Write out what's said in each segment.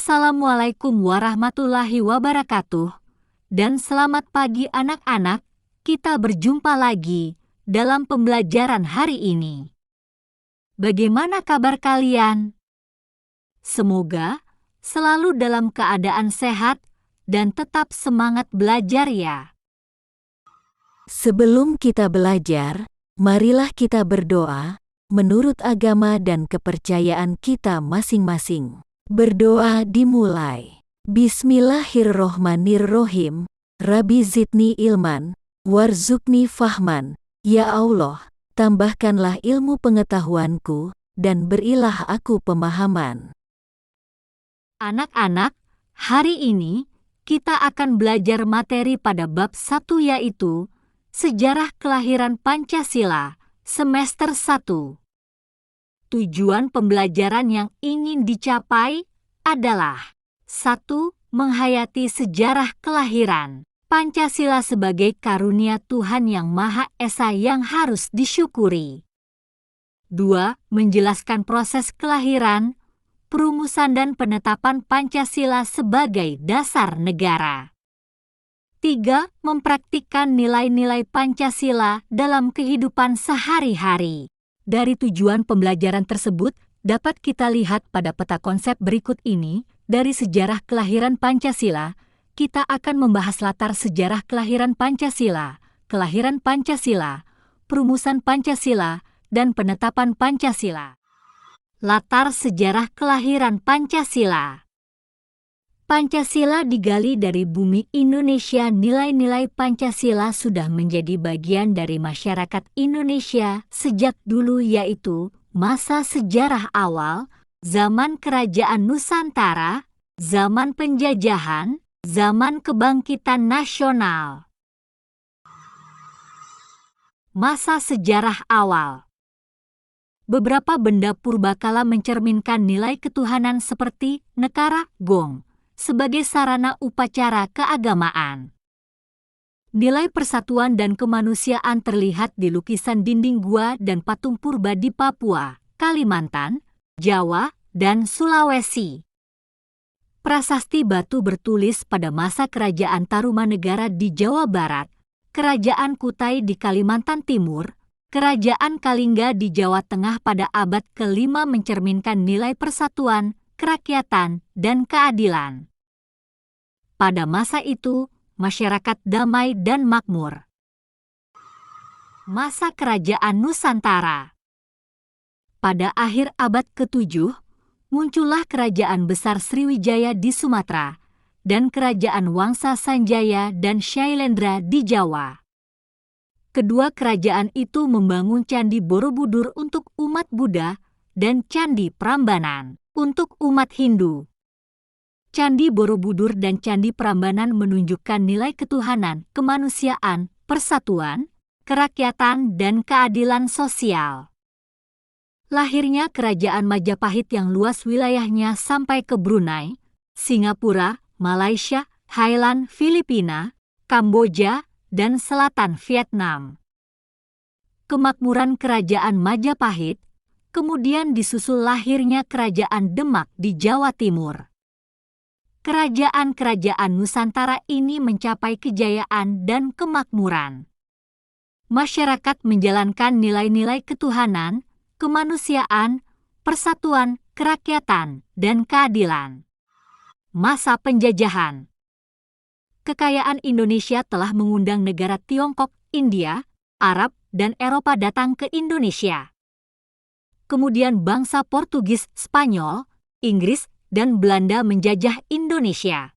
Assalamualaikum warahmatullahi wabarakatuh, dan selamat pagi anak-anak. Kita berjumpa lagi dalam pembelajaran hari ini. Bagaimana kabar kalian? Semoga selalu dalam keadaan sehat dan tetap semangat belajar ya. Sebelum kita belajar, marilah kita berdoa menurut agama dan kepercayaan kita masing-masing. Berdoa dimulai. Bismillahirrohmanirrohim. Rabbi zidni ilman, warzukni fahman. Ya Allah, tambahkanlah ilmu pengetahuanku, dan berilah aku pemahaman. Anak-anak, hari ini kita akan belajar materi pada bab 1 yaitu Sejarah Kelahiran Pancasila, semester 1. Tujuan pembelajaran yang ingin dicapai adalah 1. Menghayati sejarah kelahiran Pancasila sebagai karunia Tuhan Yang Maha Esa yang harus disyukuri. 2. Menjelaskan proses kelahiran, perumusan dan penetapan Pancasila sebagai dasar negara. 3. Mempraktikkan nilai-nilai Pancasila dalam kehidupan sehari-hari. Dari tujuan pembelajaran tersebut, dapat kita lihat pada peta konsep berikut ini. Dari sejarah kelahiran Pancasila, kita akan membahas latar sejarah kelahiran Pancasila, perumusan Pancasila, dan penetapan Pancasila. Latar sejarah kelahiran Pancasila. Pancasila digali dari bumi Indonesia. Nilai-nilai Pancasila sudah menjadi bagian dari masyarakat Indonesia sejak dulu, yaitu masa sejarah awal, zaman kerajaan Nusantara, zaman penjajahan, zaman kebangkitan nasional. Masa sejarah awal. Beberapa benda purbakala mencerminkan nilai ketuhanan seperti nekara, gong, sebagai sarana upacara keagamaan. Nilai persatuan dan kemanusiaan terlihat di lukisan dinding gua dan patung purba di Papua, Kalimantan, Jawa, dan Sulawesi. Prasasti batu bertulis pada masa Kerajaan Tarumanegara di Jawa Barat, Kerajaan Kutai di Kalimantan Timur, Kerajaan Kalingga di Jawa Tengah pada abad ke-5 mencerminkan nilai persatuan, kerakyatan, dan keadilan. Pada masa itu, masyarakat damai dan makmur. Masa Kerajaan Nusantara. Pada akhir abad ke-7, muncullah Kerajaan Besar Sriwijaya di Sumatera dan Kerajaan Wangsa Sanjaya dan Syailendra di Jawa. Kedua kerajaan itu membangun Candi Borobudur untuk umat Buddha dan Candi Prambanan untuk umat Hindu. Candi Borobudur dan Candi Prambanan menunjukkan nilai ketuhanan, kemanusiaan, persatuan, kerakyatan, dan keadilan sosial. Lahirnya Kerajaan Majapahit yang luas wilayahnya sampai ke Brunei, Singapura, Malaysia, Thailand, Filipina, Kamboja, dan selatan Vietnam. Kemakmuran Kerajaan Majapahit, kemudian disusul lahirnya Kerajaan Demak di Jawa Timur. Kerajaan-kerajaan Nusantara ini mencapai kejayaan dan kemakmuran. Masyarakat menjalankan nilai-nilai ketuhanan, kemanusiaan, persatuan, kerakyatan, dan keadilan. Masa penjajahan. Kekayaan Indonesia telah mengundang negara Tiongkok, India, Arab, dan Eropa datang ke Indonesia. Kemudian bangsa Portugis, Spanyol, Inggris, dan Belanda menjajah Indonesia.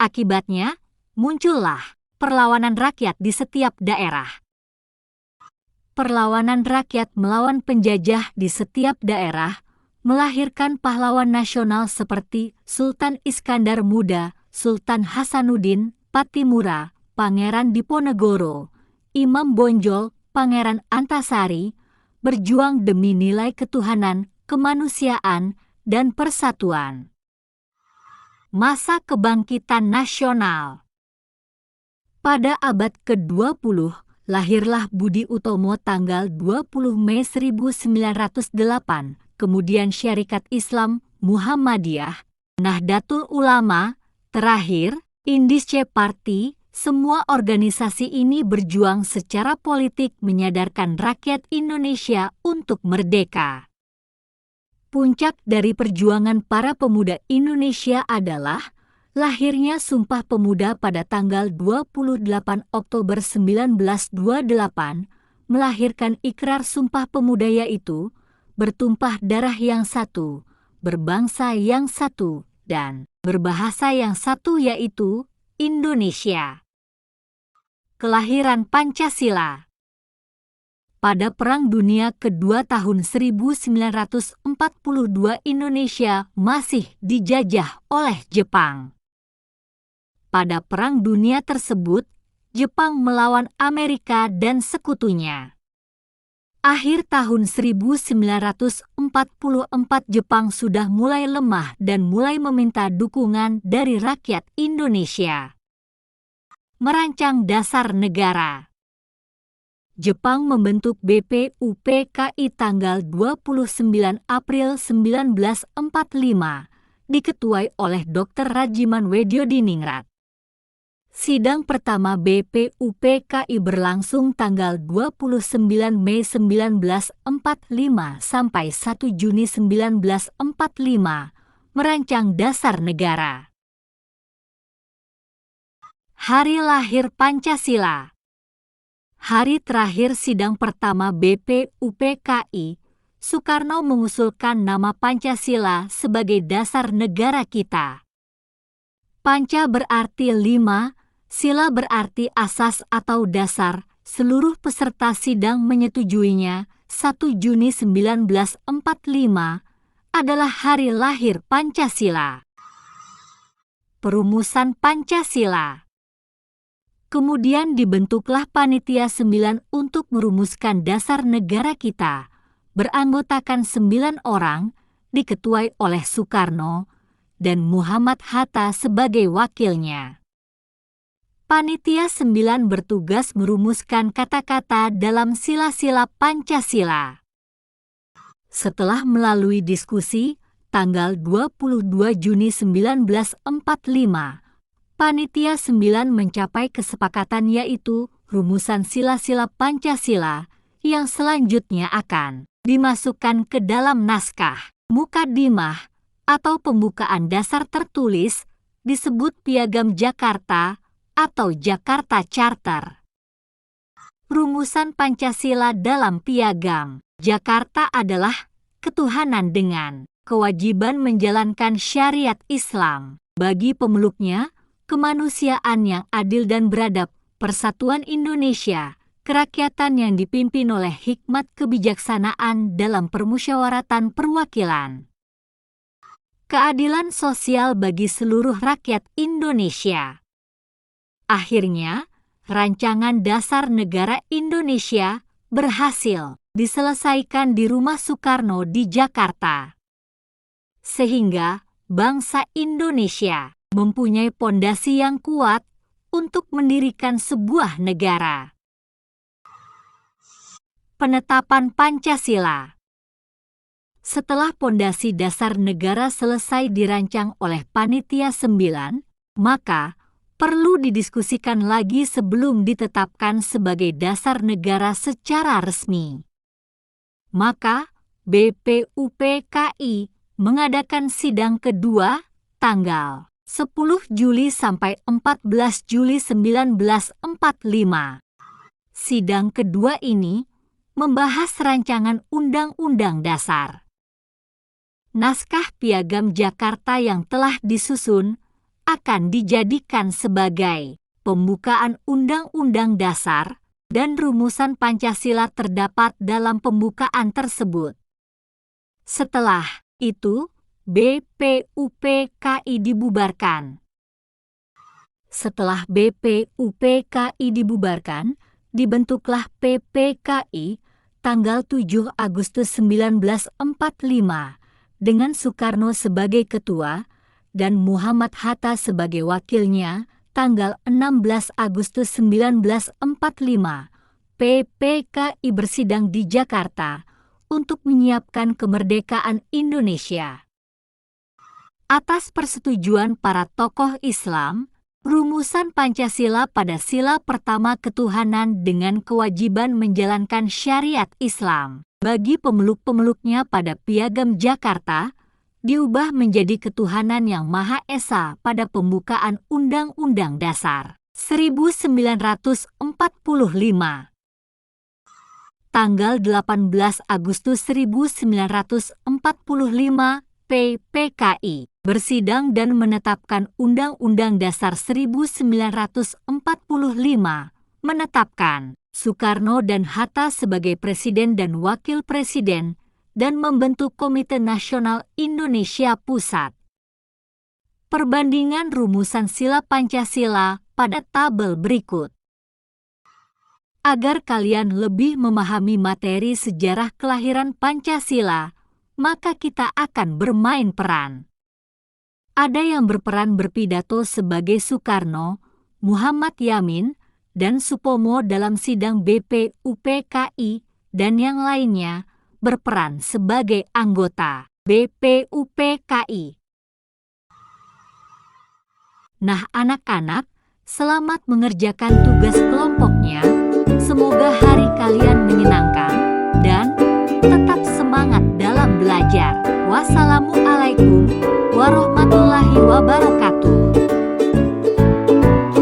Akibatnya, muncullah perlawanan rakyat di setiap daerah. Perlawanan rakyat melawan penjajah di setiap daerah melahirkan pahlawan nasional seperti Sultan Iskandar Muda, Sultan Hasanuddin, Patimura, Pangeran Diponegoro, Imam Bonjol, Pangeran Antasari, berjuang demi nilai ketuhanan, kemanusiaan, dan persatuan. Masa kebangkitan nasional. Pada abad ke-20, lahirlah Budi Utomo tanggal 20 Mei 1908, kemudian Syarikat Islam Muhammadiyah Nahdlatul Ulama, terakhir, Indische Party, semua organisasi ini berjuang secara politik menyadarkan rakyat Indonesia untuk merdeka. Puncak dari perjuangan para pemuda Indonesia adalah lahirnya Sumpah Pemuda pada tanggal 28 Oktober 1928, melahirkan ikrar Sumpah Pemuda yaitu bertumpah darah yang satu, berbangsa yang satu, dan berbahasa yang satu yaitu Indonesia. Kelahiran Pancasila. Pada Perang Dunia Kedua tahun 1942 Indonesia masih dijajah oleh Jepang. Pada Perang Dunia tersebut, Jepang melawan Amerika dan sekutunya. Akhir tahun 1944 Jepang sudah mulai lemah dan mulai meminta dukungan dari rakyat Indonesia. Merancang dasar negara. Jepang membentuk BPUPKI tanggal 29 April 1945, diketuai oleh Dr. Rajiman Weddiodiningrat. Sidang pertama BPUPKI berlangsung tanggal 29 Mei 1945 sampai 1 Juni 1945, merancang dasar negara. Hari lahir Pancasila. Hari terakhir sidang pertama BPUPKI, Soekarno mengusulkan nama Pancasila sebagai dasar negara kita. Panca berarti 5, sila berarti asas atau dasar. Seluruh peserta sidang menyetujuinya. 1 Juni 1945 adalah hari lahir Pancasila. Perumusan Pancasila. Kemudian dibentuklah Panitia 9 untuk merumuskan dasar negara kita, beranggotakan 9 orang, diketuai oleh Soekarno, dan Muhammad Hatta sebagai wakilnya. Panitia 9 bertugas merumuskan kata-kata dalam sila-sila Pancasila. Setelah melalui diskusi, tanggal 22 Juni 1945, Panitia 9 mencapai kesepakatan yaitu rumusan sila-sila Pancasila yang selanjutnya akan dimasukkan ke dalam naskah Mukadimah atau pembukaan dasar tertulis, disebut Piagam Jakarta atau Jakarta Charter. Rumusan Pancasila dalam Piagam Jakarta adalah ketuhanan dengan kewajiban menjalankan syariat Islam bagi pemeluknya, kemanusiaan yang adil dan beradab, persatuan Indonesia, kerakyatan yang dipimpin oleh hikmat kebijaksanaan dalam permusyawaratan perwakilan, keadilan sosial bagi seluruh rakyat Indonesia. Akhirnya, rancangan dasar negara Indonesia berhasil diselesaikan di rumah Soekarno di Jakarta. Sehingga bangsa Indonesia mempunyai pondasi yang kuat untuk mendirikan sebuah negara. Penetapan Pancasila. Setelah pondasi dasar negara selesai dirancang oleh Panitia 9, maka perlu didiskusikan lagi sebelum ditetapkan sebagai dasar negara secara resmi. Maka BPUPKI mengadakan sidang kedua tanggal 10 Juli sampai 14 Juli 1945. Sidang kedua ini membahas rancangan Undang-Undang Dasar. Naskah Piagam Jakarta yang telah disusun akan dijadikan sebagai pembukaan Undang-Undang Dasar dan rumusan Pancasila terdapat dalam pembukaan tersebut. Setelah itu, BPUPKI dibubarkan. Setelah BPUPKI dibubarkan, dibentuklah PPKI tanggal 7 Agustus 1945 dengan Soekarno sebagai ketua dan Muhammad Hatta sebagai wakilnya tanggal 16 Agustus 1945. PPKI bersidang di Jakarta untuk menyiapkan kemerdekaan Indonesia. Atas persetujuan para tokoh Islam, rumusan Pancasila pada sila pertama ketuhanan dengan kewajiban menjalankan syariat Islam bagi pemeluk-pemeluknya pada Piagam Jakarta diubah menjadi ketuhanan yang Maha Esa pada pembukaan Undang-Undang Dasar 1945. Tanggal 18 Agustus 1945, PPKI bersidang dan menetapkan Undang-Undang Dasar 1945, menetapkan Soekarno dan Hatta sebagai Presiden dan Wakil Presiden dan membentuk Komite Nasional Indonesia Pusat. Perbandingan rumusan sila Pancasila pada tabel berikut. Agar kalian lebih memahami materi sejarah kelahiran Pancasila, maka kita akan bermain peran. Ada yang berperan berpidato sebagai Soekarno, Muhammad Yamin, dan Supomo dalam sidang BPUPKI, dan yang lainnya berperan sebagai anggota BPUPKI. Nah anak-anak, selamat mengerjakan tugas kelompoknya. Semoga hari kalian menyenangkan dan tetap semangat dalam belajar. Wassalamualaikum warahmatullahi wabarakatuh.